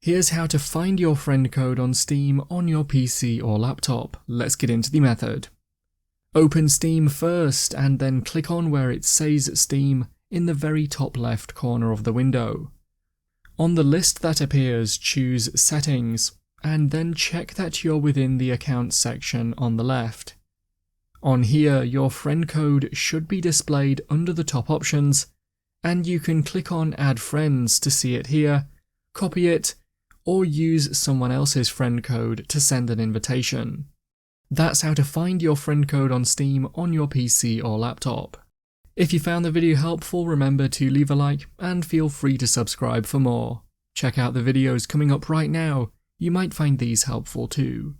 Here's how to find your friend code on Steam on your PC or laptop. Let's get into the method. Open Steam first and then click on where it says Steam in the very top left corner of the window. On the list that appears, choose Settings and then check that you're within the Accounts section on the left. On here, your friend code should be displayed under the top options, and you can click on Add Friends to see it here, copy it, or use someone else's friend code to send an invitation. That's how to find your friend code on Steam on your PC or laptop. If you found the video helpful, remember to leave a like and feel free to subscribe for more. Check out the videos coming up right now, you might find these helpful too.